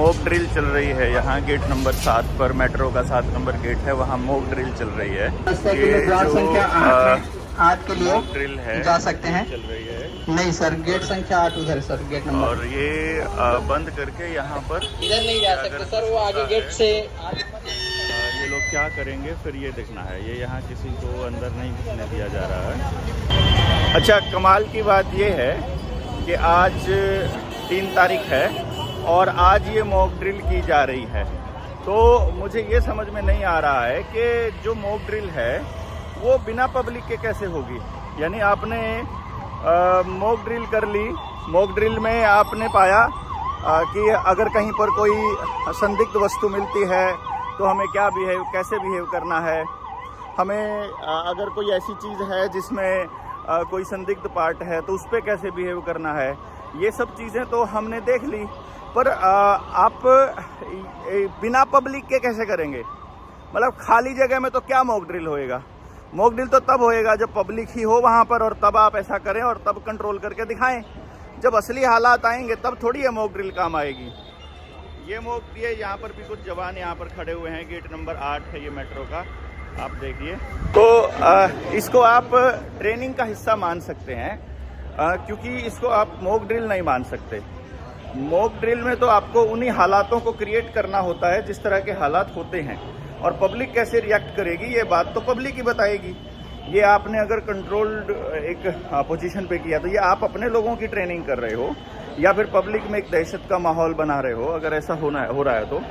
Mock drill चल रही है यहाँ गेट नंबर 7 पर, मेट्रो का 7 नंबर गेट है, वहाँ मॉक ड्रिल चल रही है। ये जो 8 के लिए मॉक ड्रिल है जा सकते हैं, चल रही है। नहीं सर, गेट संख्या 8 उधर है सर, गेट नंबर। और ये बंद करके यहाँ पर इधर नहीं जा सकते सर, वो आगे गेट से ये लोग क्या करेंगे फिर ये देखना है। ये यहाँ किसी को अंदर नहीं घुसने दिया जा रहा है। अच्छा, कमाल की बात ये है कि आज 3 तारीख है और आज ये मॉक ड्रिल की जा रही है। तो मुझे ये समझ में नहीं आ रहा है कि जो मॉक ड्रिल है वो बिना पब्लिक के कैसे होगी। यानी आपने मॉक ड्रिल कर ली, मॉक ड्रिल में आपने पाया कि अगर कहीं पर कोई संदिग्ध वस्तु मिलती है तो हमें क्या कैसे बिहेव करना है, हमें अगर कोई ऐसी चीज़ है जिसमें कोई संदिग्ध पार्ट है तो उस पर कैसे बिहेव करना है, ये सब चीज़ें तो हमने देख ली। पर आप बिना पब्लिक के कैसे करेंगे? मतलब खाली जगह में तो क्या मॉक ड्रिल होएगा? मॉक ड्रिल तो तब होएगा जब पब्लिक ही हो वहाँ पर, और तब आप ऐसा करें और तब कंट्रोल करके दिखाएं। जब असली हालात आएंगे तब थोड़ी ये मॉक ड्रिल काम आएगी। ये मॉक ड्रिल, यहाँ पर भी कुछ जवान यहाँ पर खड़े हुए हैं। गेट नंबर 8 है ये मेट्रो का, आप देखिए। तो इसको आप ट्रेनिंग का हिस्सा मान सकते हैं, क्योंकि इसको आप मॉक ड्रिल नहीं मान सकते। मॉक ड्रिल में तो आपको उन्हीं हालातों को क्रिएट करना होता है जिस तरह के हालात होते हैं, और पब्लिक कैसे रिएक्ट करेगी ये बात तो पब्लिक ही बताएगी। ये आपने अगर कंट्रोल्ड एक पोजीशन पे किया तो ये आप अपने लोगों की ट्रेनिंग कर रहे हो या फिर पब्लिक में एक दहशत का माहौल बना रहे हो, अगर ऐसा हो रहा है तो।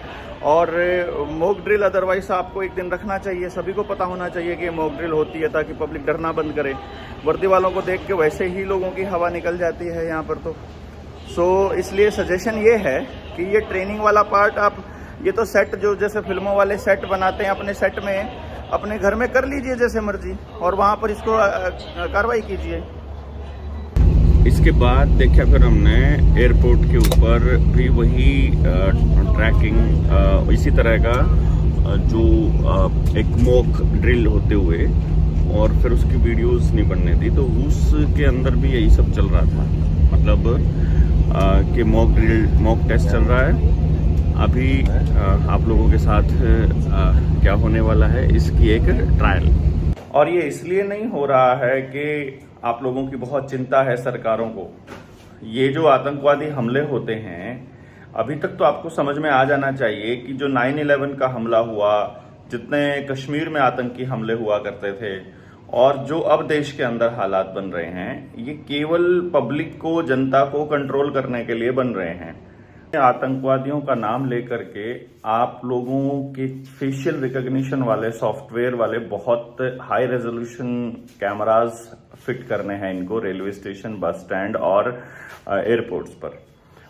और मॉक ड्रिल अदरवाइज आपको एक दिन रखना चाहिए, सभी को पता होना चाहिए कि मॉक ड्रिल होती है ताकि पब्लिक डरना बंद करे। वर्दी वालों को देख के वैसे ही लोगों की हवा निकल जाती है यहाँ पर तो। इसलिए सजेशन ये है कि ये ट्रेनिंग वाला पार्ट आप, ये तो सेट जो जैसे फिल्मों वाले सेट बनाते हैं, अपने सेट में अपने घर में कर लीजिए जैसे मर्जी, और वहाँ पर इसको कार्रवाई कीजिए। इसके बाद देखा फिर हमने एयरपोर्ट के ऊपर भी वही ट्रैकिंग इसी तरह का जो एक मॉक ड्रिल होते हुए, और फिर उसकी वीडियोस नहीं बनने दी, तो उसके अंदर भी यही सब चल रहा था। मतलब कि मॉक टेस्ट चल रहा है। अभी आप लोगों के साथ क्या होने वाला है इसकी एक ट्रायल। और ये इसलिए नहीं हो रहा है कि आप लोगों की बहुत चिंता है सरकारों को। ये जो आतंकवादी हमले होते हैं, अभी तक तो आपको समझ में आ जाना चाहिए कि जो 9/11 का हमला हुआ, जितने कश्मीर में आतंकी हमले हुआ करते थे, और जो अब देश के अंदर हालात बन रहे हैं, ये केवल पब्लिक को, जनता को कंट्रोल करने के लिए बन रहे हैं। आतंकवादियों का नाम लेकर के आप लोगों के फेशियल रिकॉग्निशन वाले सॉफ्टवेयर वाले बहुत हाई रेजोल्यूशन कैमरास फिट करने हैं इनको रेलवे स्टेशन, बस स्टैंड और एयरपोर्ट्स पर।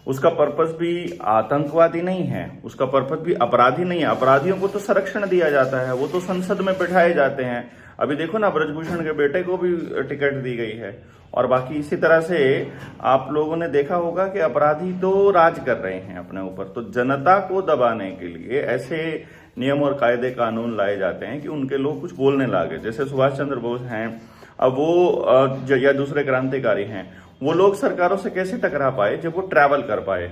उसका पर्पस भी आतंकवादी नहीं है, उसका पर्पस भी अपराधी नहीं है। अपराधियों को तो संरक्षण दिया जाता है, वो तो संसद में बिठाए जाते हैं। अभी देखो ना, ब्रजभूषण के बेटे को भी टिकट दी गई है। और बाकी इसी तरह से आप लोगों ने देखा होगा कि अपराधी तो राज कर रहे हैं अपने ऊपर। तो जनता को दबाने के लिए ऐसे नियम और कायदे कानून लाए जाते हैं कि उनके लोग कुछ बोलने लगे। जैसे सुभाष चंद्र बोस हैं, अब वो या दूसरे क्रांतिकारी हैं, वो लोग सरकारों से कैसे टकरा पाए जब वो ट्रैवल कर पाए।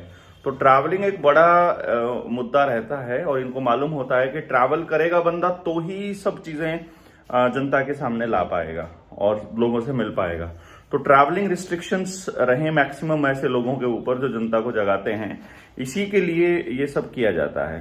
तो ट्रैवलिंग एक बड़ा मुद्दा रहता है, और इनको मालूम होता है कि ट्रैवल करेगा बंदा तो ही सब चीजें जनता के सामने ला पाएगा और लोगों से मिल पाएगा। तो ट्रैवलिंग रिस्ट्रिक्शंस रहे मैक्सिमम ऐसे लोगों के ऊपर जो जनता को जगाते हैं, इसी के लिए ये सब किया जाता है।